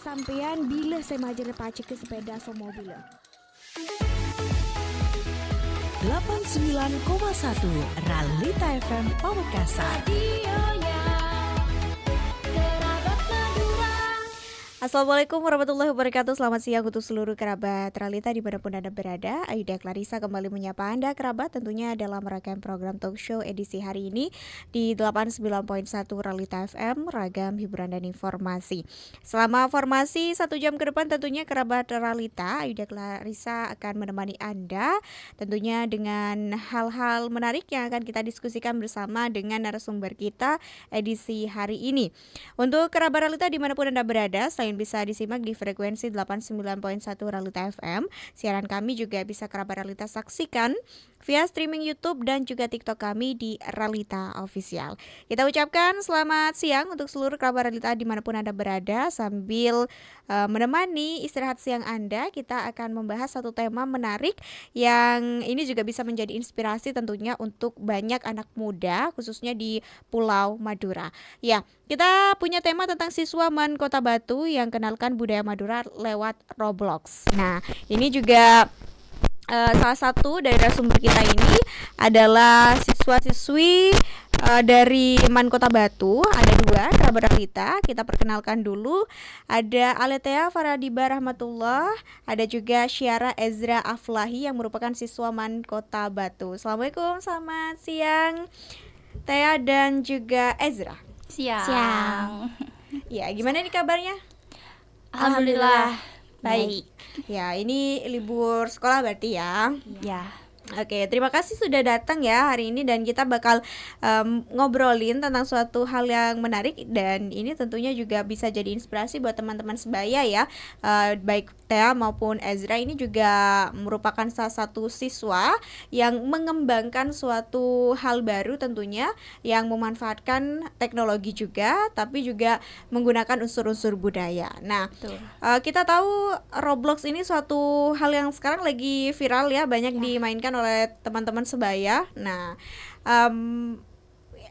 sampean bila saya majar pace ke sepeda so mobil. 89,1 Ralita FM Pamekasan. Assalamualaikum warahmatullahi wabarakatuh. Selamat siang untuk seluruh kerabat Ralita dimanapun Anda berada. Ayuda Clarissa kembali menyapa Anda kerabat tentunya dalam rangkaian program talk show edisi hari ini di 89.1 Ralita FM, ragam hiburan dan informasi. Selama formasi 1 jam ke depan tentunya kerabat Ralita, Ayuda Clarissa akan menemani Anda tentunya dengan hal-hal menarik yang akan kita diskusikan bersama dengan narasumber kita edisi hari ini. Untuk kerabat Ralita dimanapun Anda berada, selain bisa disimak di frekuensi 89.1 Ralita FM, siaran kami juga bisa kerabat Ralita saksikan via streaming YouTube dan juga TikTok kami di Ralita Official. Kita ucapkan selamat siang untuk seluruh kerabat Ralita dimanapun Anda berada. Sambil menemani istirahat siang Anda, kita akan membahas satu tema menarik yang ini juga bisa menjadi inspirasi tentunya untuk banyak anak muda khususnya di Pulau Madura. Ya, kita punya tema tentang siswa MAN Kota Batu yang kenalkan budaya Madura lewat Roblox. Nah, ini juga salah satu dari narasumber kita ini adalah siswa-siswi dari MAN Kota Batu. Ada 2 kerabat Ralita. Kita perkenalkan dulu. Ada Aletea Faradiba Rahmatullah, ada juga Syara Ezra Aflahi yang merupakan siswa MAN Kota Batu. Assalamualaikum, selamat siang Tea dan juga Ezra. Siang. Ya, gimana nih kabarnya? Alhamdulillah baik. Ya, ini libur sekolah berarti ya. Ya. Oke, terima kasih sudah datang ya hari ini dan kita bakal ngobrolin tentang suatu hal yang menarik dan ini tentunya juga bisa jadi inspirasi buat teman-teman sebaya ya. Baik Thea maupun Ezra ini juga merupakan salah satu siswa yang mengembangkan suatu hal baru tentunya yang memanfaatkan teknologi juga tapi juga menggunakan unsur-unsur budaya. Nah, kita tahu Roblox ini suatu hal yang sekarang lagi viral ya, banyak dimainkan oleh teman-teman sebaya. Nah,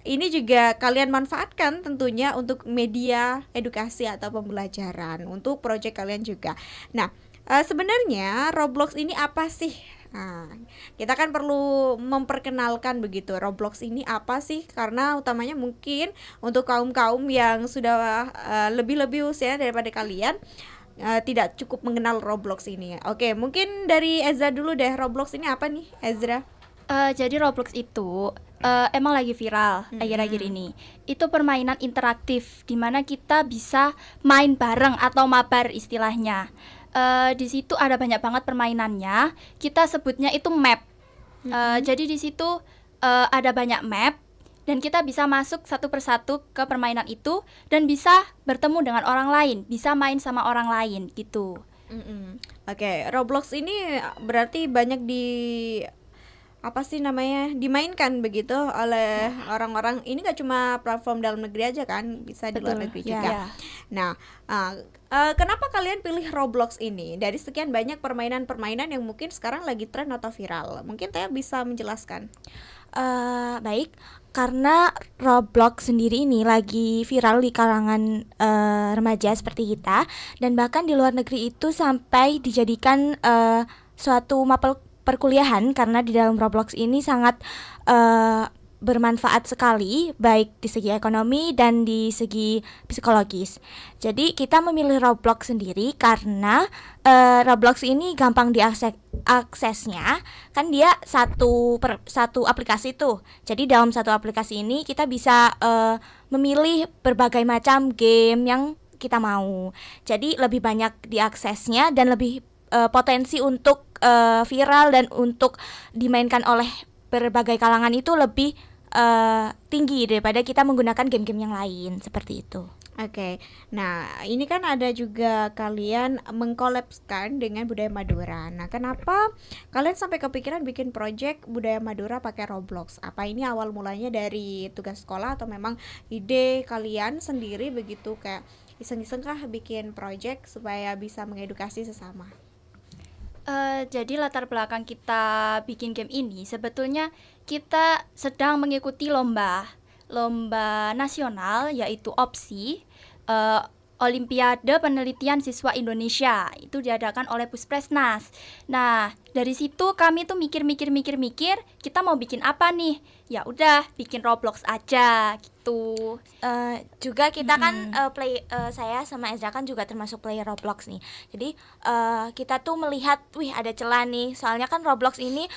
ini juga kalian manfaatkan tentunya untuk media edukasi atau pembelajaran untuk proyek kalian juga. Nah, sebenarnya Roblox ini apa sih? Nah, kita kan perlu memperkenalkan begitu Roblox ini apa sih, karena utamanya mungkin untuk kaum-kaum yang sudah lebih usia daripada kalian tidak cukup mengenal Roblox ini. Oke, mungkin dari Ezra dulu deh. Roblox ini apa nih, Ezra? Jadi Roblox itu emang lagi viral akhir-akhir ini. Itu permainan interaktif di mana kita bisa main bareng atau mabar istilahnya. Di situ ada banyak banget permainannya. Kita sebutnya itu map. Jadi di situ ada banyak map. Dan kita bisa masuk satu persatu ke permainan itu dan bisa bertemu dengan orang lain, bisa main sama orang lain gitu. Oke, Roblox ini berarti banyak dimainkan begitu oleh orang-orang. Ini gak cuma platform dalam negeri aja kan, bisa di luar negeri juga. Nah, kenapa kalian pilih Roblox ini? Dari sekian banyak permainan-permainan yang mungkin sekarang lagi tren atau viral, mungkin Teh bisa menjelaskan. Baik, karena Roblox sendiri ini lagi viral di kalangan remaja seperti kita, dan bahkan di luar negeri itu sampai dijadikan suatu mapel perkuliahan karena di dalam Roblox ini sangat bermanfaat sekali baik di segi ekonomi dan di segi psikologis. Jadi kita memilih Roblox sendiri karena Roblox ini gampang aksesnya, kan dia satu aplikasi tuh. Jadi dalam satu aplikasi ini kita bisa memilih berbagai macam game yang kita mau. Jadi lebih banyak diaksesnya dan lebih potensi untuk viral dan untuk dimainkan oleh berbagai kalangan itu lebih tinggi daripada kita menggunakan game-game yang lain seperti itu. Oke, nah ini kan ada juga kalian mengkolabskan dengan budaya Madura. Nah, kenapa kalian sampai kepikiran bikin project budaya Madura pakai Roblox? Apa ini awal mulanya dari tugas sekolah atau memang ide kalian sendiri begitu, kayak iseng-iseng kah bikin project supaya bisa mengedukasi sesama? Jadi latar belakang kita bikin game ini sebetulnya kita sedang mengikuti lomba nasional yaitu OPSI, Olimpiade Penelitian Siswa Indonesia. Itu diadakan oleh Puspresnas. Nah, dari situ kami tuh mikir, kita mau bikin apa nih? Ya udah, bikin Roblox aja gitu. Juga kita kan saya sama Ezra kan juga termasuk player Roblox nih. Jadi kita tuh melihat, wih ada celah nih. Soalnya kan Roblox ini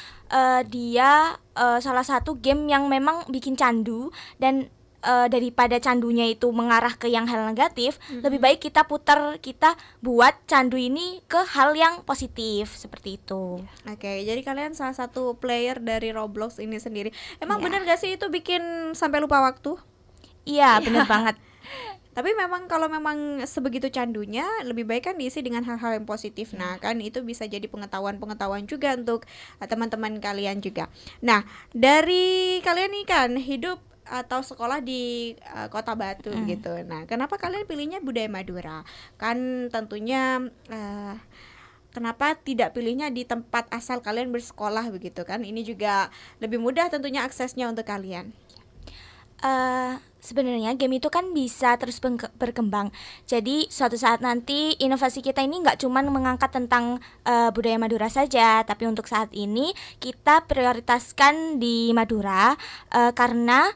dia salah satu game yang memang bikin candu, dan daripada candunya itu mengarah ke yang hal negatif, lebih baik kita buat candu ini ke hal yang positif seperti itu. Oke, jadi kalian salah satu player dari Roblox ini sendiri. Emang Iya. bener gak sih itu bikin sampai lupa waktu? Iya, bener banget. Tapi memang kalau memang sebegitu candunya, lebih baik kan diisi dengan hal-hal yang positif. Nah, kan itu bisa jadi pengetahuan-pengetahuan juga untuk teman-teman kalian juga. Nah, dari kalian nih kan hidup atau sekolah di Kota Batu gitu. Nah, kenapa kalian pilihnya budaya Madura? Kan tentunya kenapa tidak pilihnya di tempat asal kalian bersekolah begitu kan? Ini juga lebih mudah tentunya aksesnya untuk kalian. Sebenarnya game itu kan bisa terus berkembang. Jadi suatu saat nanti inovasi kita ini nggak cuma mengangkat tentang budaya Madura saja, tapi untuk saat ini kita prioritaskan di Madura karena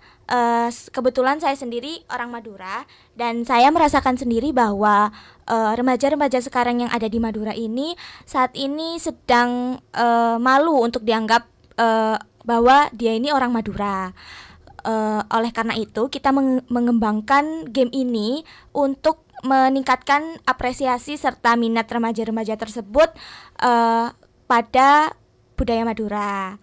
kebetulan saya sendiri orang Madura, dan saya merasakan sendiri bahwa remaja-remaja sekarang yang ada di Madura ini saat ini sedang malu untuk dianggap bahwa dia ini orang Madura. Oleh karena itu kita mengembangkan game ini untuk meningkatkan apresiasi serta minat remaja-remaja tersebut pada budaya Madura.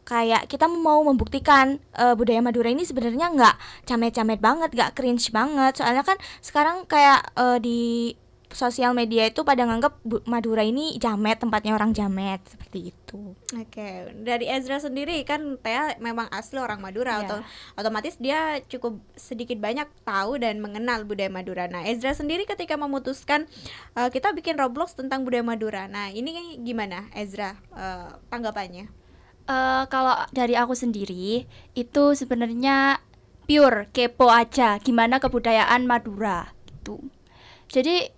Kayak kita mau membuktikan budaya Madura ini sebenarnya nggak jamet-jamet banget, nggak cringe banget. Soalnya kan sekarang kayak di sosial media itu pada nganggap Madura ini jamet, tempatnya orang jamet, seperti itu. Oke, dari Ezra sendiri kan Thea memang asli orang Madura, Iya. otomatis dia cukup sedikit banyak tahu dan mengenal budaya Madura. Nah, Ezra sendiri ketika memutuskan kita bikin Roblox tentang budaya Madura. Nah, ini gimana Ezra tanggapannya? Kalau dari aku sendiri itu sebenarnya pure kepo aja gimana kebudayaan Madura gitu. Jadi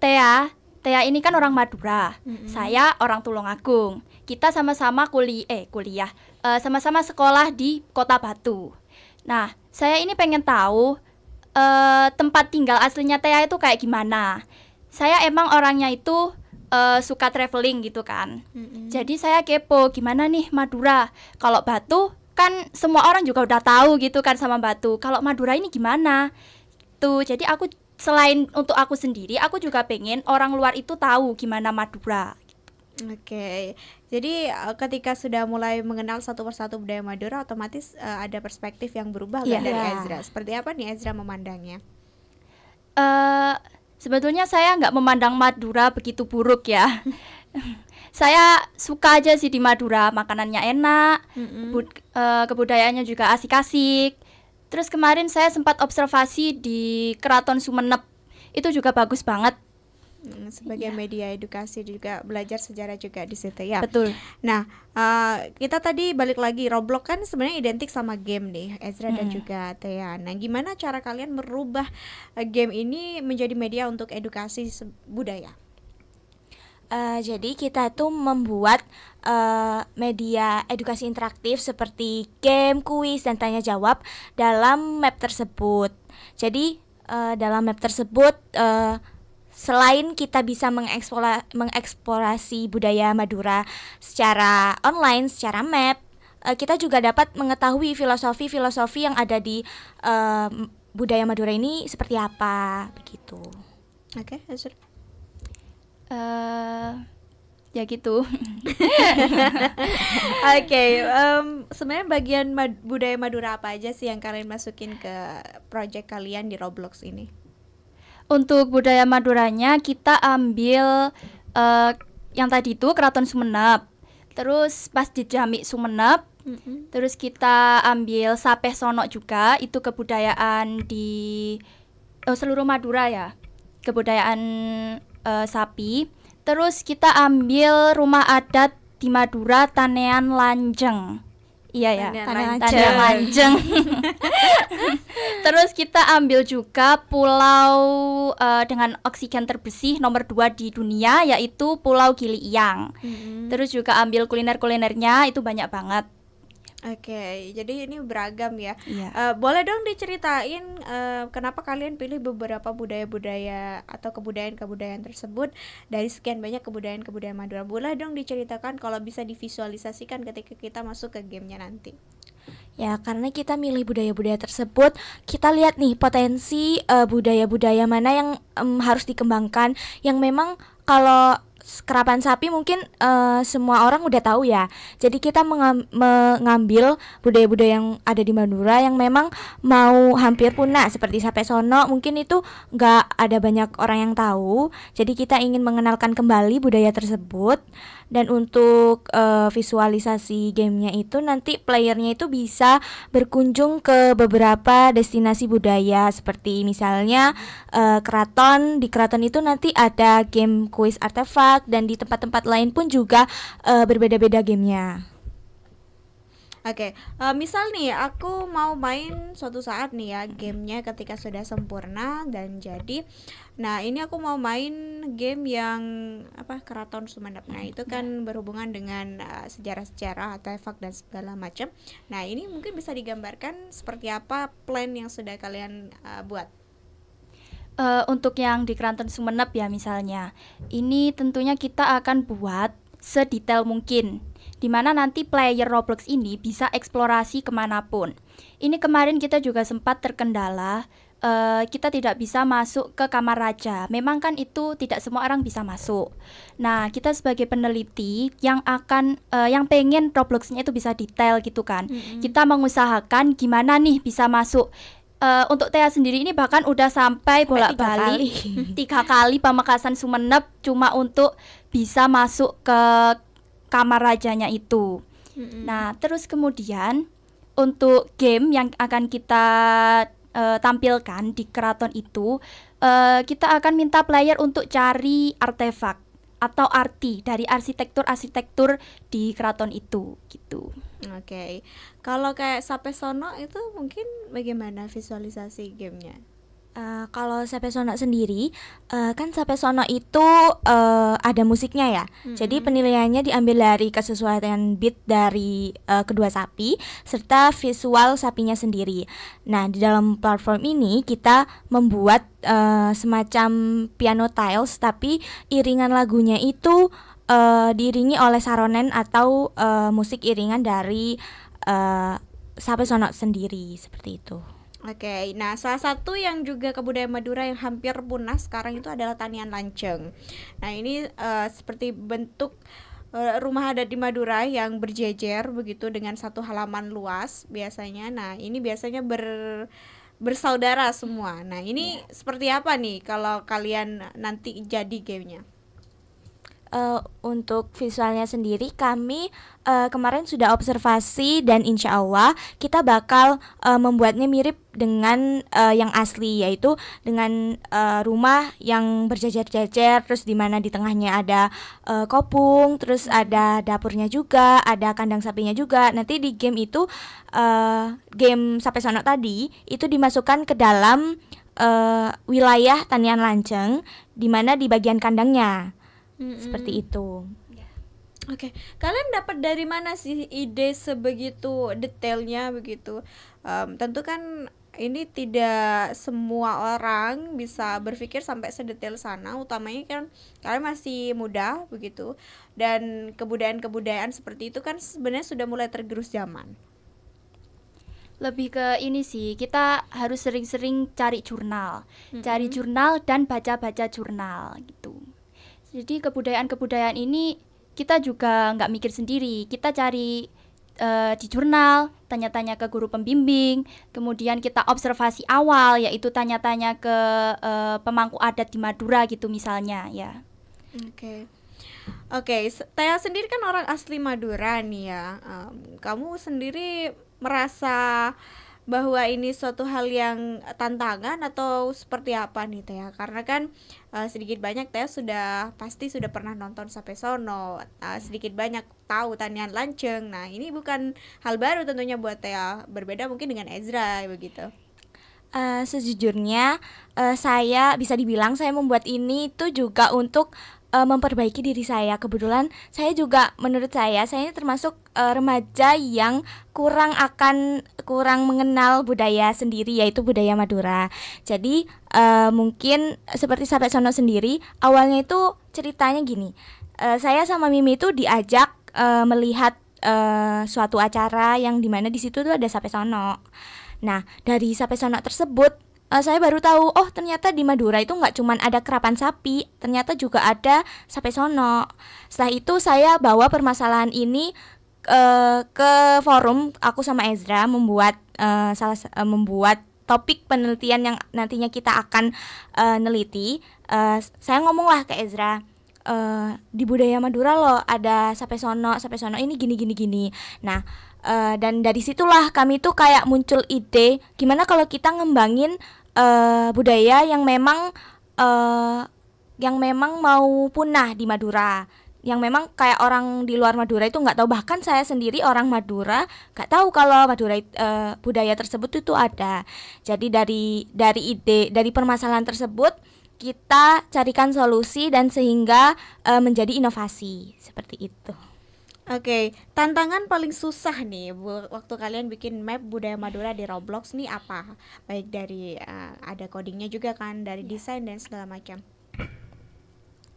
Thea ini kan orang Madura, saya orang Tulungagung. Kita sama-sama kuliah, sama-sama sekolah di Kota Batu. Nah, saya ini pengen tahu tempat tinggal aslinya Thea itu kayak gimana. Saya emang orangnya itu suka traveling gitu kan. Jadi saya kepo gimana nih Madura. Kalau Batu kan semua orang juga udah tahu gitu kan sama Batu. Kalau Madura ini gimana? Tuh, jadi aku selain untuk aku sendiri, aku juga pengen orang luar itu tahu gimana Madura. Oke, jadi ketika sudah mulai mengenal satu persatu budaya Madura, otomatis ada perspektif yang berubah kan Iya. dari Ezra. Seperti apa nih Ezra memandangnya? Sebetulnya saya nggak memandang Madura begitu buruk ya. Saya suka aja sih di Madura, makanannya enak, kebudayaannya juga asik-asik. Terus kemarin saya sempat observasi di Keraton Sumenep, itu juga bagus banget. Sebagai media edukasi juga belajar sejarah juga di situ ya. Betul. Nah, kita tadi balik lagi Roblox kan sebenarnya identik sama game nih, Ezra dan juga Thea. Nah, gimana cara kalian merubah game ini menjadi media untuk edukasi budaya? Jadi kita tuh membuat media edukasi interaktif seperti game, kuis, dan tanya jawab dalam map tersebut. Jadi dalam map tersebut selain kita bisa mengeksplorasi budaya Madura secara online, secara map, kita juga dapat mengetahui filosofi-filosofi yang ada di budaya Madura ini seperti apa, begitu. Oke, Ezra. Ya gitu. Oke, sebenarnya bagian budaya Madura apa aja sih yang kalian masukin ke project kalian di Roblox ini? Untuk budaya Maduranya kita ambil yang tadi itu Keraton Sumenep. Terus pas di Jamik Sumenep, terus kita ambil Sapeh Sono juga, itu kebudayaan di seluruh Madura ya. Kebudayaan sapi. Terus kita ambil rumah adat di Madura Tanean Lanjeng. Iya ya, Tanian Tanian Lanjeng. Terus kita ambil juga pulau dengan oksigen terbersih nomor 2 di dunia, yaitu Pulau Gili Iyang. Terus juga ambil kuliner-kulinernya, itu banyak banget. Oke, jadi ini beragam ya. Iya. Boleh dong diceritain kenapa kalian pilih beberapa budaya-budaya atau kebudayaan-kebudayaan tersebut dari sekian banyak kebudayaan-kebudayaan Madura. Boleh dong diceritakan kalau bisa divisualisasikan ketika kita masuk ke gamenya nanti. Ya, karena kita milih budaya-budaya tersebut, kita lihat nih potensi budaya-budaya mana yang harus dikembangkan, yang memang kalau kerapan sapi mungkin semua orang udah tahu ya. Jadi kita mengambil budaya-budaya yang ada di Madura yang memang mau hampir punah, seperti Sape Sono, mungkin itu nggak ada banyak orang yang tahu. Jadi kita ingin mengenalkan kembali budaya tersebut. Dan untuk visualisasi gamenya itu nanti playernya itu bisa berkunjung ke beberapa destinasi budaya, seperti misalnya keraton. Di keraton itu nanti ada game kuis artefak, dan di tempat-tempat lain pun juga berbeda-beda gamenya. Oke, misal nih aku mau main suatu saat nih ya gamenya ketika sudah sempurna dan jadi. Nah ini aku mau main game yang Keraton Sumenep. Nah itu kan berhubungan dengan sejarah-sejarah, artefak dan segala macam. Nah ini mungkin bisa digambarkan seperti apa plan yang sudah kalian buat. Untuk yang di Keraton Sumenep ya misalnya, ini tentunya kita akan buat sedetail mungkin, dimana nanti player Roblox ini bisa eksplorasi kemanapun. Ini kemarin kita juga sempat terkendala, kita tidak bisa masuk ke kamar raja. Memang kan itu tidak semua orang bisa masuk. Nah kita sebagai peneliti yang pengen Robloxnya itu bisa detail gitu kan, kita mengusahakan gimana nih bisa masuk. Untuk Tea sendiri ini bahkan udah sampai bolak-balik 3 kali Pamekasan Sumenep cuma untuk bisa masuk ke kamar rajanya itu. Nah, terus kemudian untuk game yang akan kita tampilkan di keraton itu, kita akan minta player untuk cari artefak atau arti dari arsitektur di keraton itu gitu. Oke. Kalau kayak Sape Sono itu mungkin bagaimana visualisasi gamenya? Kalau Sape Sono sendiri, kan Sape Sono itu ada musiknya ya. Jadi penilaiannya diambil dari kesesuaian beat dari kedua sapi serta visual sapinya sendiri. Nah, di dalam platform ini kita membuat semacam piano tiles, tapi iringan lagunya itu diiringi oleh saronen atau musik iringan dari Sape Sono sendiri, seperti itu. Oke, nah salah satu yang juga kebudayaan Madura yang hampir punah sekarang itu adalah tanian lanceng. Nah ini seperti bentuk rumah adat di Madura yang berjejer begitu dengan satu halaman luas biasanya. Nah ini biasanya bersaudara semua. Nah ini seperti apa nih kalau kalian nanti jadi gamenya? Untuk visualnya sendiri kami kemarin sudah observasi, dan insya Allah kita bakal membuatnya mirip dengan yang asli, yaitu dengan rumah yang berjejer-jejer, terus di mana di tengahnya ada kopung, terus ada dapurnya juga, ada kandang sapinya juga. Nanti di game itu game Sape Sono tadi itu dimasukkan ke dalam wilayah Tanian Lanceng, di mana di bagian kandangnya. Seperti itu. Oke, kalian dapat dari mana sih ide sebegitu detailnya begitu? Tentu kan ini tidak semua orang bisa berpikir sampai sedetail sana, utamanya kan kalian masih muda begitu, dan kebudayaan-kebudayaan seperti itu kan sebenarnya sudah mulai tergerus zaman. Lebih ke ini sih, kita harus sering-sering cari jurnal dan baca-baca jurnal gitu. Jadi kebudayaan-kebudayaan ini kita juga nggak mikir sendiri, kita cari di jurnal, tanya-tanya ke guru pembimbing, kemudian kita observasi awal, yaitu tanya-tanya ke pemangku adat di Madura gitu misalnya ya. Oke, Tea sendiri kan orang asli Madura nih ya. Kamu sendiri merasa bahwa ini suatu hal yang tantangan atau seperti apa nih Teh? Karena kan sedikit banyak Teh pasti sudah pernah nonton Sampai Sono, sedikit banyak tahu tanian lanceng. Nah, ini bukan hal baru tentunya buat Teh, berbeda mungkin dengan Ezra begitu. Sejujurnya saya bisa dibilang saya membuat ini tuh juga untuk memperbaiki diri saya. Kebetulan saya juga menurut saya ini termasuk remaja yang kurang mengenal budaya sendiri, yaitu budaya Madura. Jadi mungkin seperti Sampai Sono sendiri, awalnya itu ceritanya gini. Saya sama Mimi itu diajak melihat suatu acara yang dimana di situ tuh ada Sampai Sono. Nah, dari Sampai Sono tersebut saya baru tahu, oh ternyata di Madura itu nggak cuman ada kerapan sapi, ternyata juga ada Sampai Sono. Setelah itu saya bawa permasalahan ini ke forum, aku sama Ezra membuat membuat topik penelitian yang nantinya kita akan neliti. Saya ngomonglah ke Ezra, di budaya Madura loh ada Sampai Sono ini gini. Nah, dan dari situlah kami tuh kayak muncul ide gimana kalau kita ngembangin budaya yang memang mau punah di Madura, yang memang kayak orang di luar Madura itu nggak tahu, bahkan saya sendiri orang Madura nggak tahu kalau Madura budaya tersebut itu ada. Jadi dari permasalahan tersebut kita carikan solusi dan sehingga menjadi inovasi seperti itu. Oke, tantangan paling susah nih waktu kalian bikin map budaya Madura di Roblox nih apa? Baik dari ada codingnya juga kan, dari desain dan segala macam.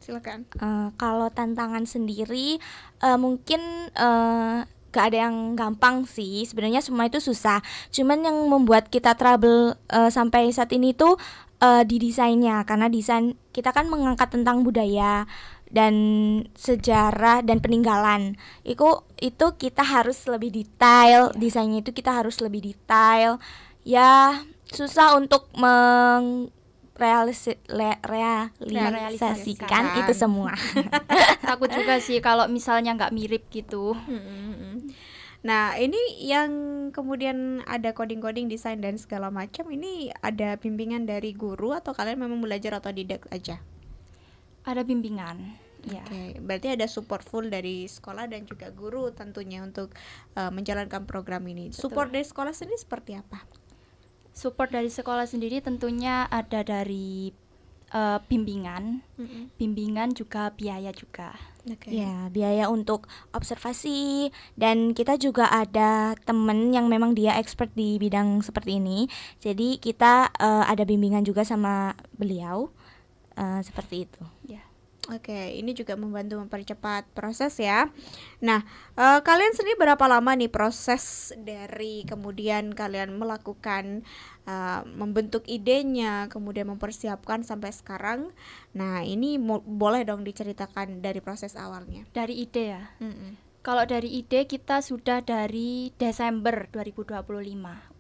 Silakan. Kalau tantangan sendiri mungkin gak ada yang gampang sih. Sebenarnya semua itu susah. Cuman yang membuat kita trouble sampai saat ini tuh di desainnya, karena desain kita kan mengangkat tentang budaya dan sejarah dan peninggalan. Itu kita harus lebih detail, desainnya itu kita harus lebih detail. Ya, susah untuk realisasikan itu semua. Takut juga sih kalau misalnya nggak mirip gitu. Nah, ini yang kemudian ada coding-coding desain dan segala macam, ini ada bimbingan dari guru atau kalian memang belajar otodidak aja? Ada bimbingan. Ya. Oke, berarti ada support full dari sekolah dan juga guru tentunya untuk menjalankan program ini. Betul. Support dari sekolah sendiri seperti apa? Support dari sekolah sendiri tentunya ada dari bimbingan juga biaya juga. Okay. Ya, biaya untuk observasi, dan kita juga ada temen yang memang dia expert di bidang seperti ini. Jadi kita ada bimbingan juga sama beliau seperti itu. Ya. Oke, ini juga membantu mempercepat proses ya. Nah, kalian sendiri berapa lama nih proses dari kemudian kalian melakukan membentuk idenya, kemudian mempersiapkan sampai sekarang? Nah, ini boleh dong diceritakan dari proses awalnya. Dari ide ya. Kalau dari ide kita sudah dari Desember 2025.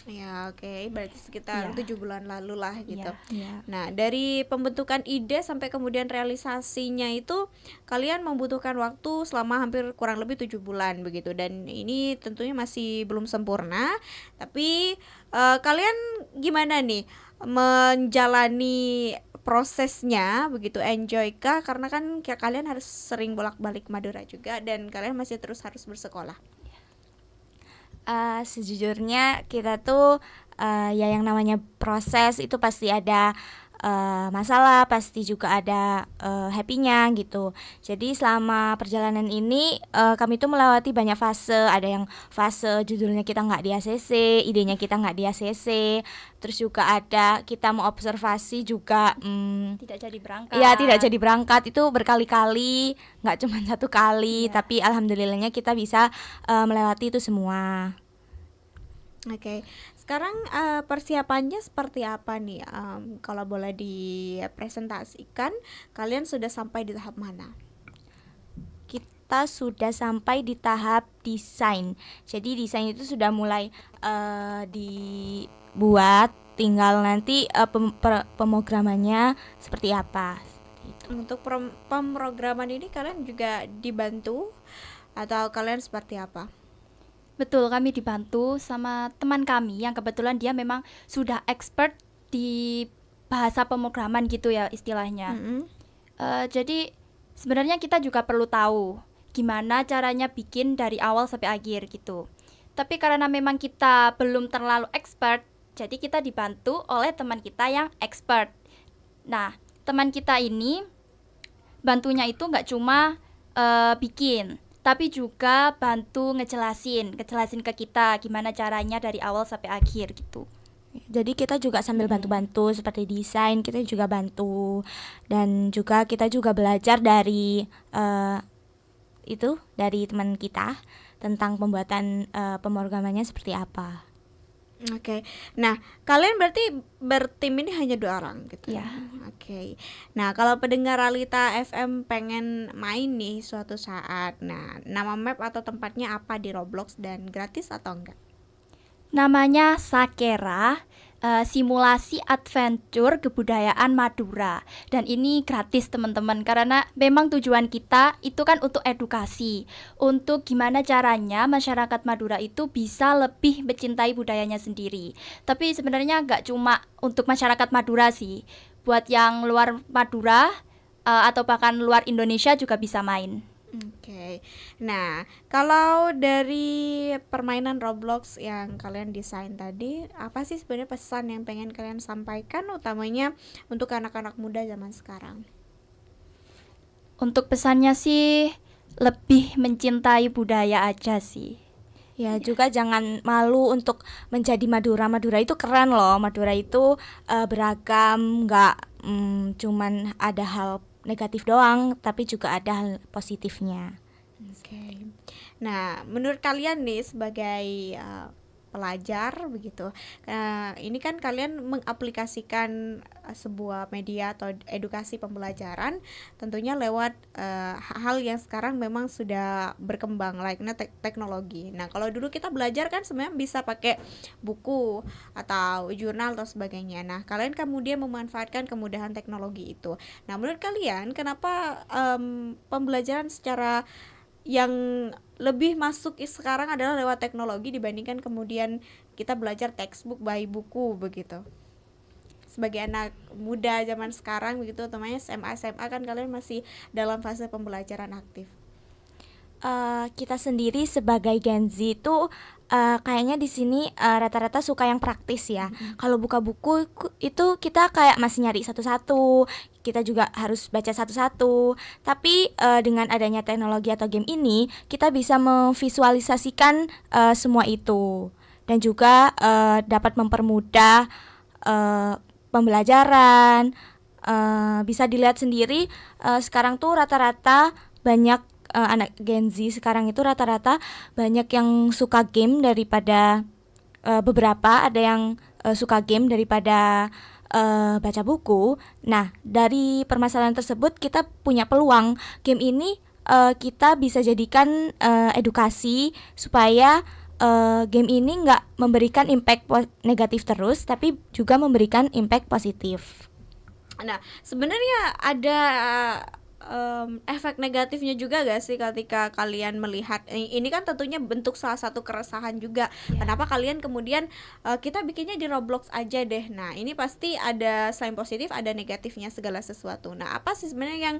Ya, oke. Berarti sekitar 7 bulan lalu lah gitu. Ya. Nah, dari pembentukan ide sampai kemudian realisasinya itu kalian membutuhkan waktu selama hampir kurang lebih 7 bulan begitu. Dan ini tentunya masih belum sempurna. Tapi kalian gimana nih menjalani prosesnya begitu, enjoy kah? Karena kan kalian harus sering bolak-balik Madura juga dan kalian masih terus harus bersekolah. Sejujurnya kita tuh ya yang namanya proses itu pasti ada masalah, pasti juga ada happy-nya gitu. Jadi selama perjalanan ini kami tuh melewati banyak fase. Ada yang fase judulnya kita nggak di ACC, idenya kita nggak di ACC. Terus juga ada kita mau observasi juga tidak jadi berangkat. Ya, tidak jadi berangkat, itu berkali-kali, nggak cuma satu kali. Tapi alhamdulillahnya kita bisa melewati itu semua. Oke, sekarang persiapannya seperti apa nih? Kalau boleh dipresentasikan, kalian sudah sampai di tahap mana? Kita sudah sampai di tahap desain. Jadi desain itu sudah mulai dibuat, tinggal nanti pemrogramannya seperti apa. Untuk pemrograman ini kalian juga dibantu atau kalian seperti apa? Betul, kami dibantu sama teman kami yang kebetulan dia memang sudah expert di bahasa pemrograman gitu ya istilahnya. Mm-mm. Jadi sebenarnya kita juga perlu tahu gimana caranya bikin dari awal sampai akhir gitu. Tapi karena memang kita belum terlalu expert, jadi kita dibantu oleh teman kita yang expert. Nah, teman kita ini bantunya itu nggak cuma bikin, tapi juga bantu ngejelasin ke kita gimana caranya dari awal sampai akhir gitu. Jadi kita juga sambil bantu-bantu seperti desain, kita juga bantu, dan juga kita juga belajar dari dari teman kita tentang pembuatan pemrogramannya seperti apa. Oke. Nah, kalian berarti bertim ini hanya 2 orang gitu Ya. Oke. Nah, kalau pendengar Ralita FM pengen main nih suatu saat, nah nama map atau tempatnya apa di Roblox dan gratis atau enggak? Namanya Sakera, simulasi adventure kebudayaan Madura. Dan ini gratis teman-teman, karena memang tujuan kita itu kan untuk edukasi, untuk gimana caranya masyarakat Madura itu bisa lebih mencintai budayanya sendiri. Tapi sebenarnya nggak cuma untuk masyarakat Madura sih, buat yang luar Madura atau bahkan luar Indonesia juga bisa main. Oke. Nah, kalau dari permainan Roblox yang kalian desain tadi, apa sih sebenarnya pesan yang pengen kalian sampaikan utamanya untuk anak-anak muda zaman sekarang? Untuk pesannya sih lebih mencintai budaya aja sih. Ya, juga jangan malu untuk menjadi Madura. Madura itu keren loh. Madura itu beragam, nggak cuman ada hal negatif doang, tapi juga ada hal positifnya. Oke. Nah, menurut kalian nih sebagai pelajar begitu, ini kan kalian mengaplikasikan sebuah media atau edukasi pembelajaran tentunya lewat hal yang sekarang memang sudah berkembang layaknya teknologi. Nah, kalau dulu kita belajar kan sebenarnya bisa pakai buku atau jurnal atau sebagainya. Nah, kalian kemudian memanfaatkan kemudahan teknologi itu. Nah, menurut kalian kenapa pembelajaran secara yang lebih masuk sekarang adalah lewat teknologi dibandingkan kemudian kita belajar textbook by buku begitu? Sebagai anak muda zaman sekarang begitu, otomatis SMA kan kalian masih dalam fase pembelajaran aktif. Kita sendiri sebagai Gen Z itu kayaknya di sini rata-rata suka yang praktis ya. Kalau buka buku itu kita kayak masih nyari satu-satu, kita juga harus baca satu-satu. Tapi dengan adanya teknologi atau game ini, kita bisa memvisualisasikan semua itu, dan juga dapat mempermudah pembelajaran. Bisa dilihat sendiri sekarang tuh rata-rata banyak anak Gen Z sekarang itu rata-rata banyak yang suka game daripada beberapa ada yang suka game daripada baca buku. Nah, dari permasalahan tersebut kita punya peluang game ini kita bisa jadikan edukasi supaya game ini nggak memberikan impact negatif terus, tapi juga memberikan impact positif. Nah, sebenarnya ada efek negatifnya juga gak sih ketika kalian melihat ini kan tentunya bentuk salah satu keresahan juga. Kenapa kalian kemudian kita bikinnya di Roblox aja deh. Nah, ini pasti ada selain positif ada negatifnya segala sesuatu. Nah, apa sih sebenarnya yang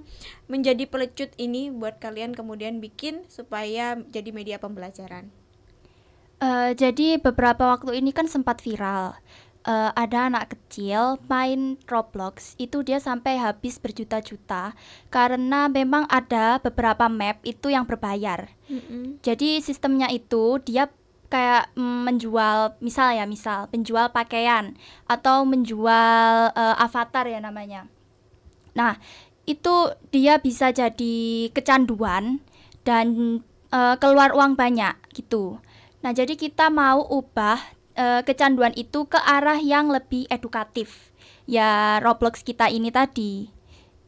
menjadi pelecut ini buat kalian kemudian bikin supaya jadi media pembelajaran? Jadi beberapa waktu ini kan sempat viral. Ada anak kecil main Roblox itu dia sampai habis berjuta-juta karena memang ada beberapa map itu yang berbayar. Jadi sistemnya itu dia kayak menjual misal penjual pakaian atau menjual avatar ya namanya. Nah, itu dia bisa jadi kecanduan dan keluar uang banyak gitu. Nah, jadi kita mau ubah kecanduan itu ke arah yang lebih edukatif. Ya, Roblox kita ini tadi.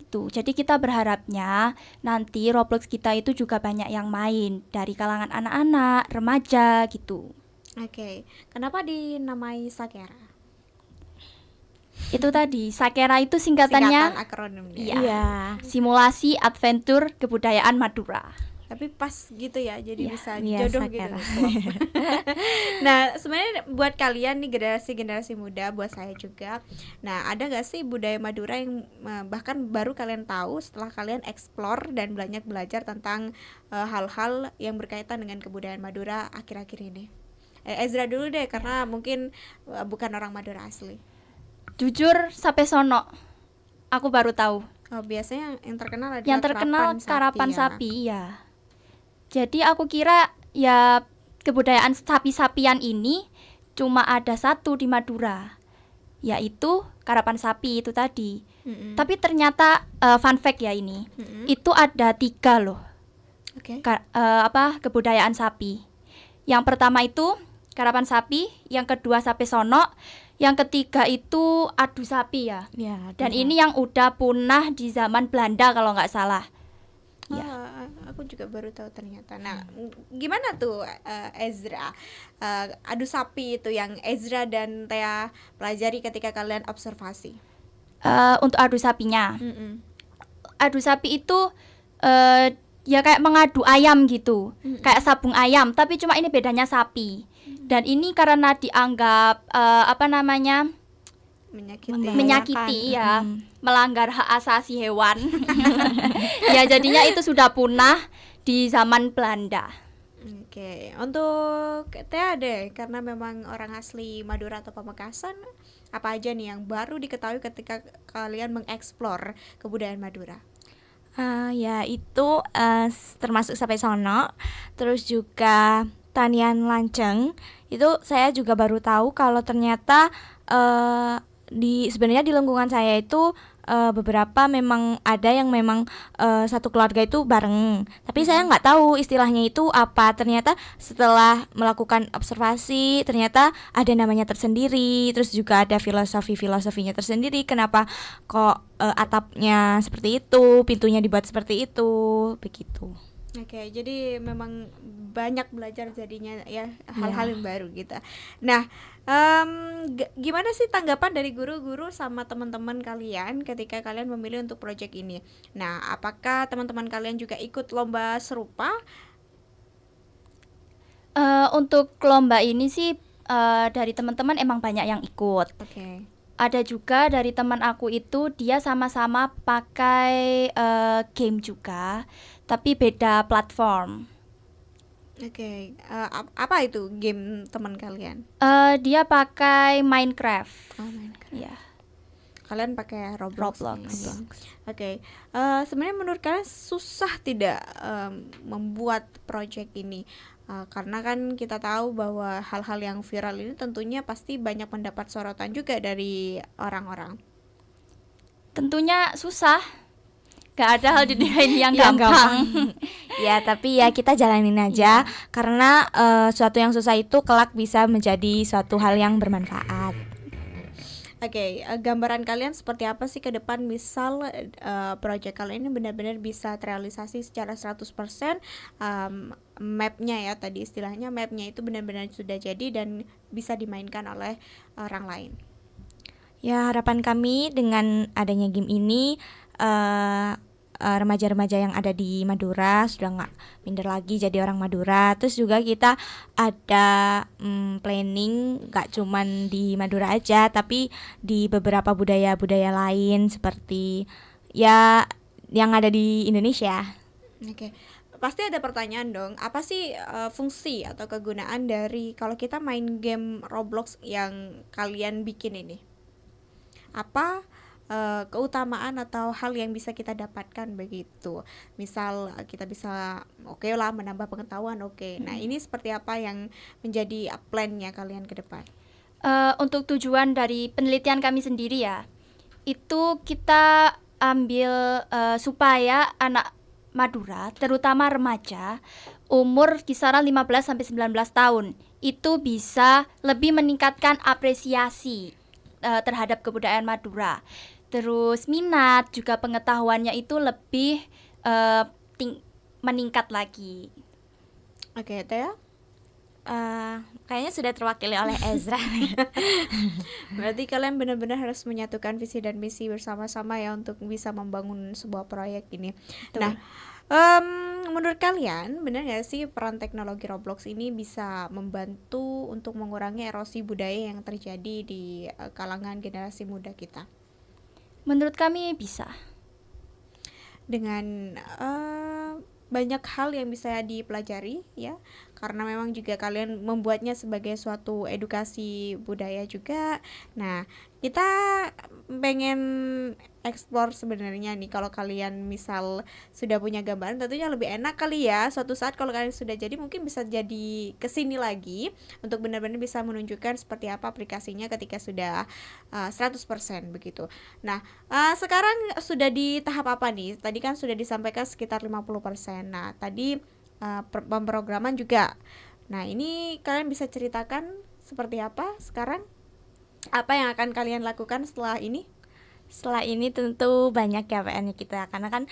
Gitu. Jadi kita berharapnya nanti Roblox kita itu juga banyak yang main dari kalangan anak-anak, remaja gitu. Oke. Kenapa dinamai Sakera? Itu tadi, Sakera itu Singkatan singkatannya akronimnya. Iya. Simulasi Adventure Kebudayaan Madura. Tapi pas gitu ya, jadi Iya. bisa Iya, jodoh sakera. gitu. Nah, sebenarnya buat kalian nih generasi muda, buat saya juga. Nah, ada gak sih budaya Madura yang bahkan baru kalian tahu setelah kalian explore dan banyak belajar tentang hal-hal yang berkaitan dengan kebudayaan Madura akhir-akhir ini? Ezra dulu deh, karena mungkin bukan orang Madura asli. Jujur sampai sono aku baru tahu. Oh, biasanya yang terkenal adalah Yang terkenal karapan ya. sapi, ya. Jadi aku kira ya kebudayaan sapi-sapian ini cuma ada satu di Madura, yaitu karapan sapi itu tadi. Mm-mm. Tapi ternyata fun fact ya ini, Mm-mm. itu ada 3 loh Oke. kebudayaan sapi. Yang pertama itu karapan sapi, yang kedua sapi sono, yang ketiga itu adu sapi ya. Ya, Dan ini yang udah punah di zaman Belanda kalau nggak salah. Ya. Aku juga baru tahu ternyata. Nah, gimana tuh Ezra? Adu sapi itu yang Ezra dan Thea pelajari ketika kalian observasi. Untuk adu sapinya, Mm-mm. adu sapi itu ya kayak mengadu ayam gitu, kayak sabung ayam, tapi cuma ini bedanya sapi. Dan ini karena dianggap Menyakiti. menyakiti ya, melanggar hak asasi hewan. Ya jadinya itu sudah punah di zaman Belanda. Oke, untuk Thea deh, karena memang orang asli Madura atau Pamekasan, apa aja nih yang baru diketahui ketika kalian mengeksplor kebudayaan Madura? Ya itu termasuk sampai sono, terus juga tanian lanceng. Itu saya juga baru tahu kalau ternyata sebenarnya di lingkungan saya itu beberapa memang ada yang memang satu keluarga itu bareng. Tapi saya nggak tahu istilahnya itu apa. Ternyata setelah melakukan observasi, ternyata ada namanya tersendiri. Terus juga ada filosofinya tersendiri. Kenapa kok atapnya seperti itu, pintunya dibuat seperti itu, begitu. Oke, jadi memang banyak belajar jadinya ya hal-hal yang baru gitu. Nah, gimana sih tanggapan dari guru-guru sama teman-teman kalian ketika kalian memilih untuk proyek ini? Nah, apakah teman-teman kalian juga ikut lomba serupa? Untuk lomba ini sih dari teman-teman emang banyak yang ikut. Oke. Ada juga dari teman aku itu dia sama-sama pakai game juga, tapi beda platform. Oke, apa itu game teman kalian? Dia pakai Minecraft. Oh, Minecraft. Ya, Kalian pakai Roblox. Roblox. Oke, sebenarnya menurut kalian susah tidak membuat project ini? Karena kan kita tahu bahwa hal-hal yang viral ini tentunya pasti banyak mendapat sorotan juga dari orang-orang. Tentunya susah. Gak ada hal di dunia ini yang gampang. Ya, tapi ya kita jalanin aja karena suatu yang susah itu kelak bisa menjadi suatu hal yang bermanfaat. Oke, gambaran kalian seperti apa sih ke depan, misal project kalian ini benar-benar bisa terrealisasi secara 100%, mapnya ya, tadi istilahnya mapnya itu benar-benar sudah jadi dan bisa dimainkan oleh orang lain. Ya, harapan kami dengan adanya game ini remaja-remaja yang ada di Madura sudah nggak minder lagi jadi orang Madura. Terus juga kita ada planning nggak cuman di Madura aja, tapi di beberapa budaya-budaya lain seperti ya yang ada di Indonesia. Oke, pasti ada pertanyaan dong, apa sih fungsi atau kegunaan dari kalau kita main game Roblox yang kalian bikin ini? Apa keutamaan atau hal yang bisa kita dapatkan begitu? Misal kita bisa oke lah menambah pengetahuan, oke. Nah, ini seperti apa yang menjadi plan-nya kalian ke depan? Untuk tujuan dari penelitian kami sendiri ya, itu kita ambil supaya anak Madura, terutama remaja umur kisaran 15 sampai 19 tahun itu bisa lebih meningkatkan apresiasi terhadap kebudayaan Madura. Terus minat juga pengetahuannya itu lebih meningkat lagi. Oke, Thea? Kayaknya sudah terwakili oleh Ezra. Berarti kalian benar-benar harus menyatukan visi dan misi bersama-sama ya untuk bisa membangun sebuah proyek ini. Betul. Nah, Menurut kalian, benar nggak sih peran teknologi Roblox ini bisa membantu untuk mengurangi erosi budaya yang terjadi di kalangan generasi muda kita? Menurut kami bisa. Dengan banyak hal yang bisa dipelajari ya, karena memang juga kalian membuatnya sebagai suatu edukasi budaya juga. Nah, kita pengen explore sebenarnya nih, kalau kalian misal sudah punya gambaran tentunya lebih enak kali ya, suatu saat kalau kalian sudah jadi mungkin bisa jadi kesini lagi untuk benar-benar bisa menunjukkan seperti apa aplikasinya ketika sudah 100% begitu. Nah, sekarang sudah di tahap apa nih? Tadi kan sudah disampaikan sekitar 50%. Nah, tadi pemrograman juga. Nah, ini kalian bisa ceritakan seperti apa sekarang? Apa yang akan kalian lakukan setelah ini? Setelah ini tentu banyak ya PR-nya kita, karena kan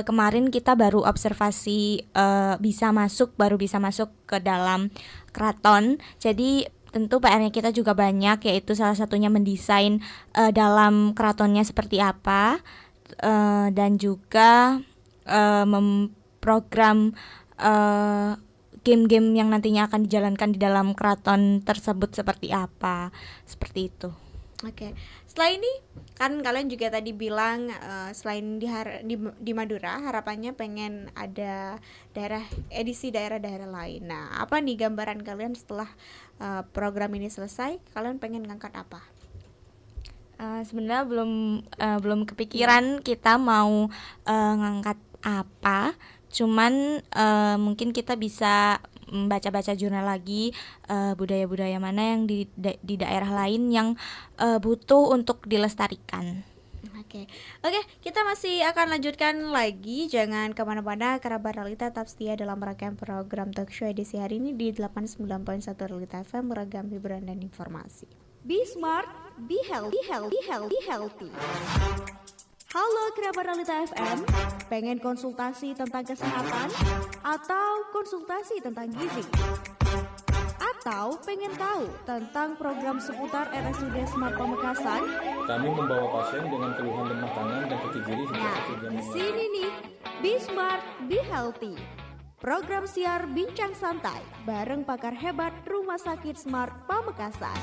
kemarin kita baru observasi baru bisa masuk ke dalam keraton. Jadi tentu PR-nya kita juga banyak, yaitu salah satunya mendesain dalam keratonnya seperti apa, dan juga memprogram game-game yang nantinya akan dijalankan di dalam keraton tersebut seperti apa, seperti itu. Oke. Setelah ini kan kalian juga tadi bilang selain di Madura harapannya pengen ada edisi daerah-daerah lain. Nah, apa nih gambaran kalian setelah program ini selesai? Kalian pengen ngangkat apa? Sebenarnya belum kepikiran kita mau ngangkat apa. Cuman mungkin kita bisa baca-baca jurnal lagi budaya-budaya mana yang di daerah lain yang butuh untuk dilestarikan. Oke, kita masih akan lanjutkan lagi. Jangan kemana-mana, kerabat Realita tetap setia dalam rangkaian program talk show edisi hari ini di 89.1 Realita FM, beragam hiburan dan informasi. Be smart, be healthy. Halo kerabat Realita FM, pengen konsultasi tentang kesehatan? Atau konsultasi tentang gizi? Atau pengen tahu tentang program seputar RSUD Smart Pamekasan? Kami membawa pasien dengan keluhan lemah tangan dan kaki kiri hingga Nah, kaki jam di sini nih, Be Smart, Be Healthy. Program siar bincang santai bareng pakar hebat Rumah Sakit Smart Pamekasan.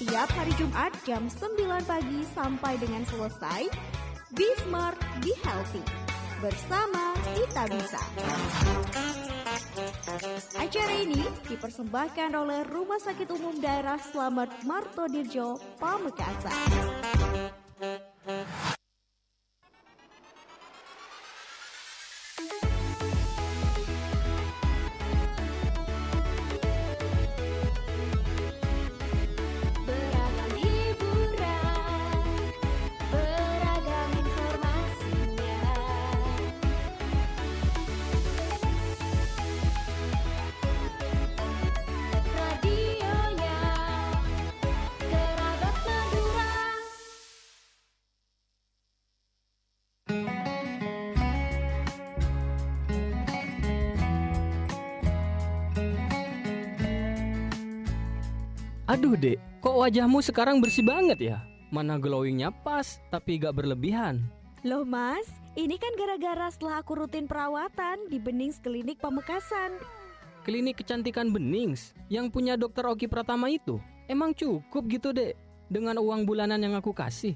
Tiap hari Jumat jam 9 pagi sampai dengan selesai. Be Smart, Be Healthy. Bersama kita bisa. Acara ini dipersembahkan oleh Rumah Sakit Umum Daerah Slamet Martodirjo, Pamekasan. Beragam hiburan, beragam informasinya. Radionya Kerabat Madura. Aduh dek, kok wajahmu sekarang bersih banget ya? Mana glowingnya pas, tapi gak berlebihan. Loh mas, ini kan gara-gara setelah aku rutin perawatan di Benings Klinik Pamekasan. Klinik kecantikan Benings yang punya dokter Oki Pratama itu, emang cukup gitu dek dengan uang bulanan yang aku kasih?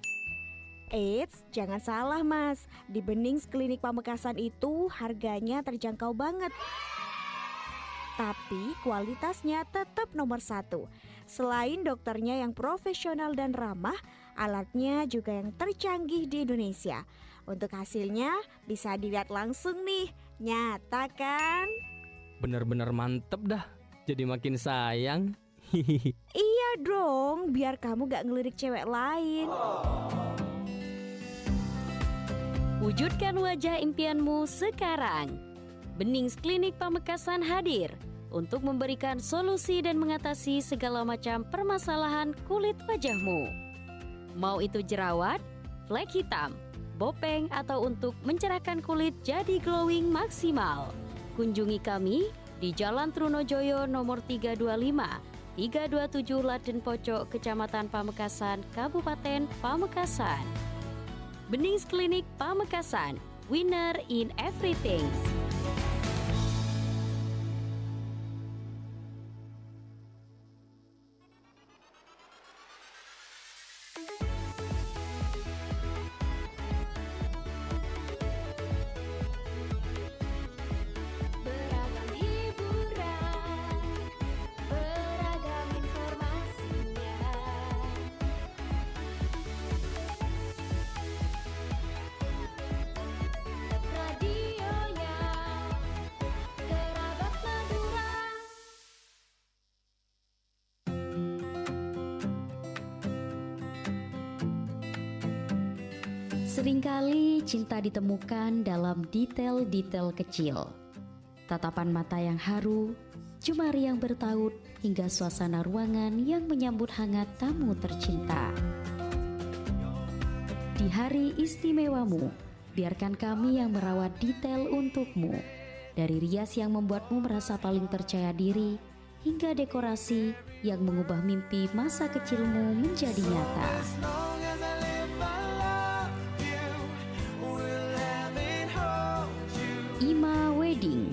Eits, jangan salah mas, di Benings Klinik Pamekasan itu harganya terjangkau banget. Tapi kualitasnya tetap nomor 1. Selain dokternya yang profesional dan ramah, alatnya juga yang tercanggih di Indonesia. Untuk hasilnya bisa dilihat langsung nih, nyata kan? Bener-bener mantep dah, jadi makin sayang. Iya dong, biar kamu gak ngelirik cewek lain. Wujudkan wajah impianmu sekarang. Benings Klinik Pamekasan hadir untuk memberikan solusi dan mengatasi segala macam permasalahan kulit wajahmu. Mau itu jerawat, flek hitam, bopeng, atau untuk mencerahkan kulit jadi glowing maksimal. Kunjungi kami di Jalan Trunojoyo nomor 325, 327 Laden Pojok, Kecamatan Pamekasan, Kabupaten Pamekasan. Benings Klinik Pamekasan, winner in everything. Seringkali cinta ditemukan dalam detail-detail kecil. Tatapan mata yang haru, jemari yang bertaut, hingga suasana ruangan yang menyambut hangat tamu tercinta. Di hari istimewamu, biarkan kami yang merawat detail untukmu. Dari rias yang membuatmu merasa paling percaya diri, hingga dekorasi yang mengubah mimpi masa kecilmu menjadi nyata. Ima Wedding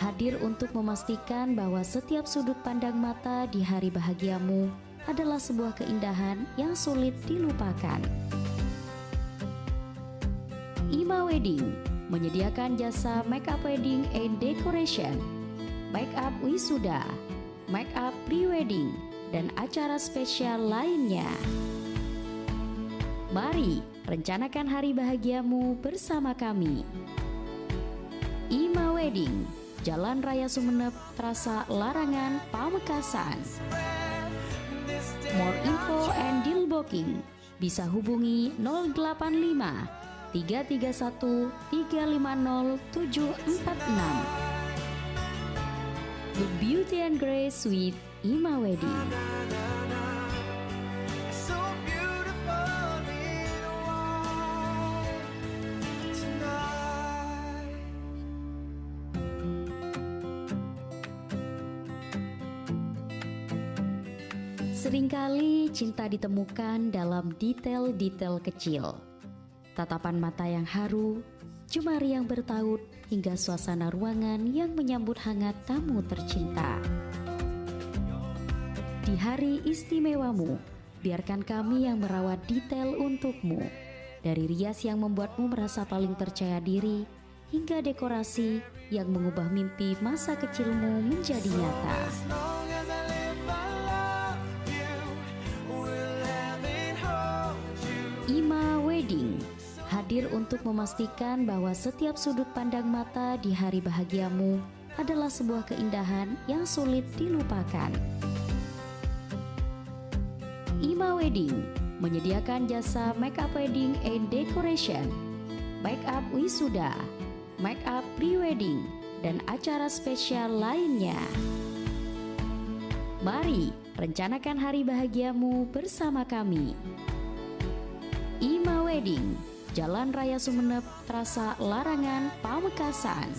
hadir untuk memastikan bahwa setiap sudut pandang mata di hari bahagiamu adalah sebuah keindahan yang sulit dilupakan. Ima Wedding menyediakan jasa make up wedding and decoration, make up wisuda, make up pre-wedding, dan acara spesial lainnya. Mari rencanakan hari bahagiamu bersama kami. Ima Wedding, Jalan Raya Sumeneb, Trasa Larangan, Pamekasan. More info and deal booking bisa hubungi 085 331 350 746. The Beauty and Grace with Ima Wedding. Seringkali cinta ditemukan dalam detail-detail kecil. Tatapan mata yang haru, jemari yang bertaut, hingga suasana ruangan yang menyambut hangat tamu tercinta. Di hari istimewamu, biarkan kami yang merawat detail untukmu. Dari rias yang membuatmu merasa paling percaya diri, hingga dekorasi yang mengubah mimpi masa kecilmu menjadi nyata. Ima Wedding hadir untuk memastikan bahwa setiap sudut pandang mata di hari bahagiamu adalah sebuah keindahan yang sulit dilupakan. Ima Wedding menyediakan jasa make up wedding and decoration, make up wisuda, make up pre-wedding, dan acara spesial lainnya. Mari rencanakan hari bahagiamu bersama kami. Ima Wedding, Jalan Raya Sumeneb, Trasa Larangan, Pamekasan.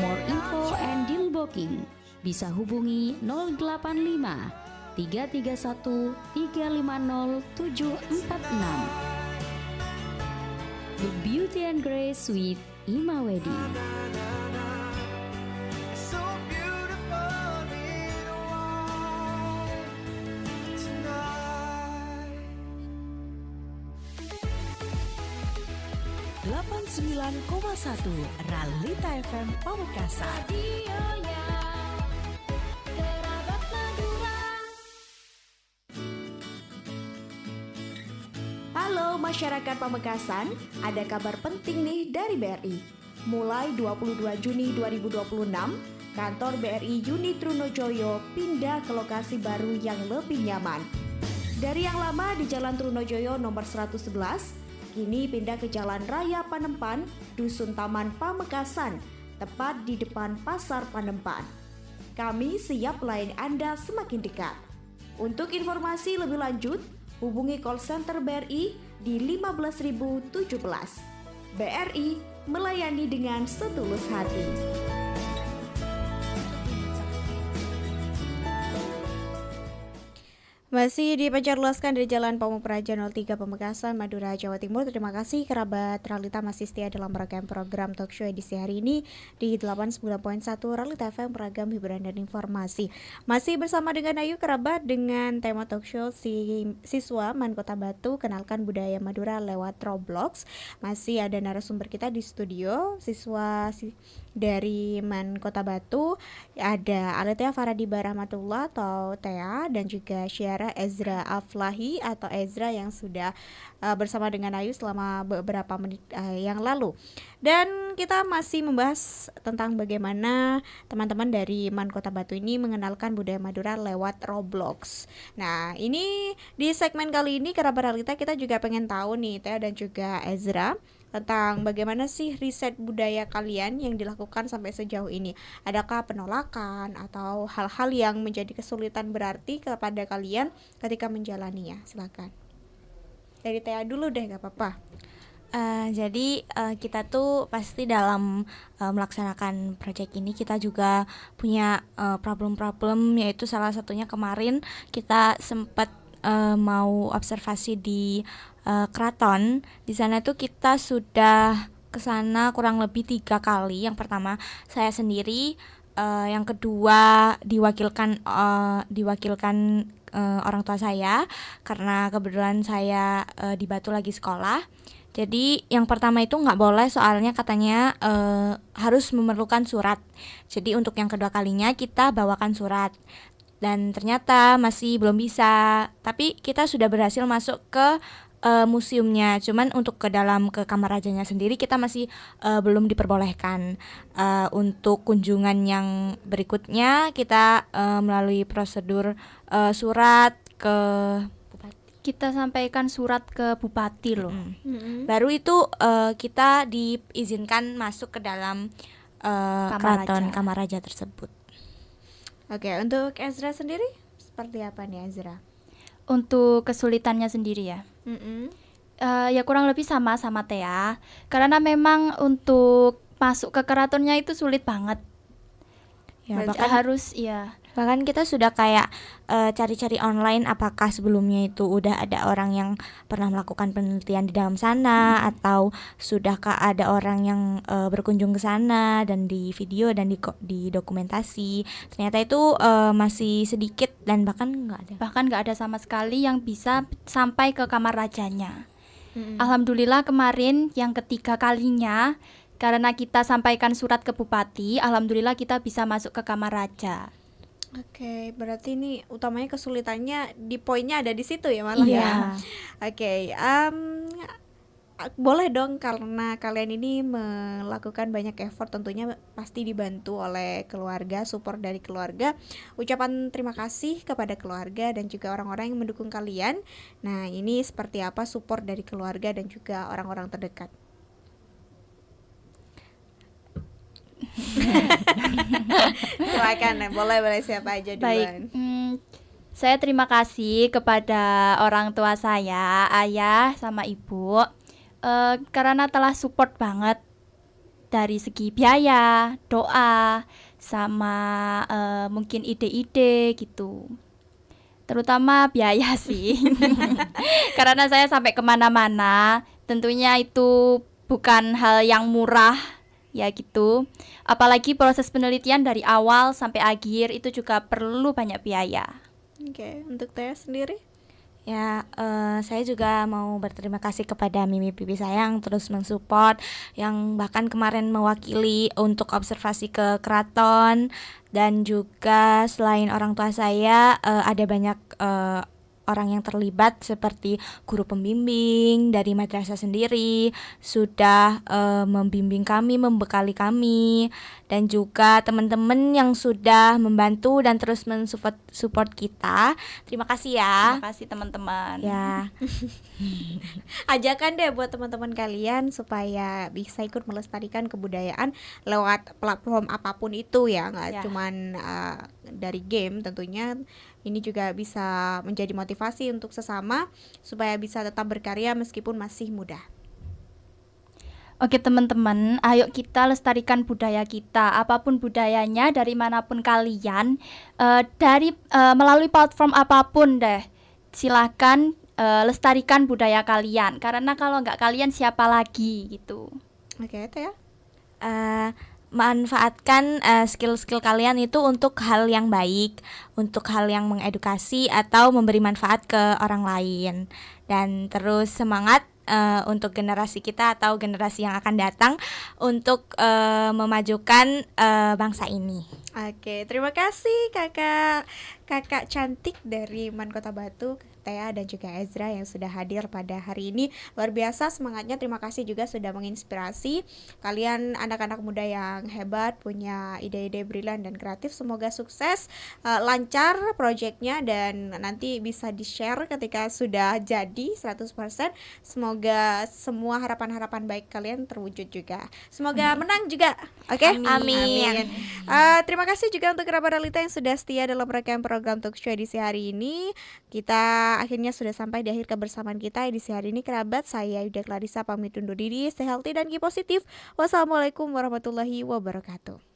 More info and deal booking bisa hubungi 085 331 350 746. The Beauty and Grace with Ima Wedding. Ralita FM Pamekasan. Radionya Kerabat Madura. Halo masyarakat Pamekasan, ada kabar penting nih dari BRI. Mulai 22 Juni 2026, kantor BRI Unit Trunojoyo pindah ke lokasi baru yang lebih nyaman. Dari yang lama di Jalan Trunojoyo nomor 111, kini pindah ke Jalan Raya Panempan, Dusun Taman Pamekasan, tepat di depan Pasar Panempan. Kami siap melayani Anda semakin dekat. Untuk informasi lebih lanjut, hubungi call center BRI di 15017. BRI melayani dengan setulus hati. Masih dipancarluaskan dari Jalan Pamupraja 03 Pamekasan, Madura, Jawa Timur. Terima kasih kerabat Ralita masih setia dalam rangkaian program talk show edisi hari ini di 89.1 Ralita FM, beragam hiburan dan informasi. Masih bersama dengan Ayu kerabat dengan tema talk show siswa Man Kota Batu kenalkan budaya Madura lewat Roblox. Masih ada narasumber kita di studio, siswa dari Man Kota Batu, ada Aletea Faradiba Rahmatullah atau Tea, dan juga Syara saudara Ezra Aflahi atau Ezra yang sudah bersama dengan Ayu selama beberapa menit yang lalu. Dan kita masih membahas tentang bagaimana teman-teman dari MAN Kota Batu ini mengenalkan budaya Madura lewat Roblox. Nah, ini di segmen kali ini Kerabat Realita kita juga pengen tahu nih Teh dan juga Ezra tentang bagaimana sih riset budaya kalian yang dilakukan sampai sejauh ini. Adakah penolakan atau hal-hal yang menjadi kesulitan berarti kepada kalian ketika menjalaninya? Silakan. Dari Tea dulu deh, gak apa-apa. Jadi kita tuh pasti dalam melaksanakan proyek ini kita juga punya problem-problem, yaitu salah satunya kemarin kita sempat mau observasi di keraton. Di sana tuh kita sudah ke sana kurang lebih 3 kali. Yang pertama saya sendiri, yang kedua diwakilkan orang tua saya karena kebetulan saya di Batu lagi sekolah. Jadi yang pertama itu nggak boleh, soalnya katanya harus memerlukan surat. Jadi untuk yang kedua kalinya kita bawakan surat dan ternyata masih belum bisa. Tapi kita sudah berhasil masuk ke museumnya. Cuman untuk ke kamar rajanya sendiri kita masih belum diperbolehkan. Untuk kunjungan yang berikutnya kita melalui prosedur surat ke Kita sampaikan surat ke bupati loh. baru itu kita diizinkan masuk ke dalam keraton Kamar Raja tersebut. Oke, untuk Ezra sendiri seperti apa nih Ezra? Untuk kesulitannya sendiri ya. Ya kurang lebih sama Thea. Karena memang untuk masuk ke keratonnya itu sulit banget. Ya, Bahkan kita sudah kayak cari-cari online apakah sebelumnya itu udah ada orang yang pernah melakukan penelitian di dalam sana, atau sudahkah ada orang yang berkunjung ke sana dan di video dan di dokumentasi. Ternyata itu masih sedikit dan bahkan nggak ada sama sekali yang bisa sampai ke kamar rajanya. Alhamdulillah kemarin yang ketiga kalinya, karena kita sampaikan surat ke bupati, alhamdulillah kita bisa masuk ke kamar raja. Oke, berarti ini utamanya kesulitannya di poinnya ada di situ ya malah ya. Oke, boleh dong, karena kalian ini melakukan banyak effort, tentunya pasti dibantu oleh keluarga, support dari keluarga. Ucapan terima kasih kepada keluarga dan juga orang-orang yang mendukung kalian. Nah, ini seperti apa support dari keluarga dan juga orang-orang terdekat? Silakan, boleh siapa aja duluan. Baik, saya terima kasih kepada orang tua saya, ayah sama ibu, karena telah support banget dari segi biaya, doa, sama mungkin ide-ide gitu. Terutama biaya sih, karena saya sampai kemana-mana, tentunya itu bukan hal yang murah. Ya gitu, apalagi proses penelitian dari awal sampai akhir itu juga perlu banyak biaya. Oke, untuk Teh sendiri? Ya, saya juga mau berterima kasih kepada Mimi Pipi saya yang terus mensupport, yang bahkan kemarin mewakili untuk observasi ke keraton. Dan juga selain orang tua saya, ada banyak orang yang terlibat seperti guru pembimbing dari madrasah sendiri sudah membimbing kami, membekali kami, dan juga teman-teman yang sudah membantu dan terus mensupport kita. Terima kasih ya. Terima kasih teman-teman. Ya. Ajakan deh buat teman-teman kalian supaya bisa ikut melestarikan kebudayaan lewat platform apapun itu ya, nggak cuman dari game tentunya. Ini juga bisa menjadi motivasi untuk sesama supaya bisa tetap berkarya meskipun masih muda. Oke teman-teman, ayo kita lestarikan budaya kita, apapun budayanya, dari manapun kalian, melalui platform apapun deh. Silahkan lestarikan budaya kalian, karena kalau nggak kalian siapa lagi gitu. Oke, itu ya. Manfaatkan skill-skill kalian itu untuk hal yang baik, untuk hal yang mengedukasi atau memberi manfaat ke orang lain. Dan terus semangat untuk generasi kita atau generasi yang akan datang untuk memajukan bangsa ini. Oke, terima kasih kakak cantik dari Man Kota Batu, Tea dan juga Ezra yang sudah hadir pada hari ini. Luar biasa semangatnya, terima kasih juga sudah menginspirasi. Kalian anak-anak muda yang hebat, punya ide-ide brilian dan kreatif. Semoga sukses, lancar proyeknya dan nanti bisa di-share ketika sudah jadi 100%. Semoga semua harapan-harapan baik kalian terwujud juga. Semoga menang juga. Oke? Amin. Terima kasih juga untuk kerabat Realita yang sudah setia dalam rangkaian program Talk Show edisi hari ini. Kita akhirnya sudah sampai di akhir kebersamaan kita edisi hari ini, kerabat. Saya Yuda Clarissa pamit undur diri. Stay healthy dan keep positif. Wassalamualaikum warahmatullahi wabarakatuh.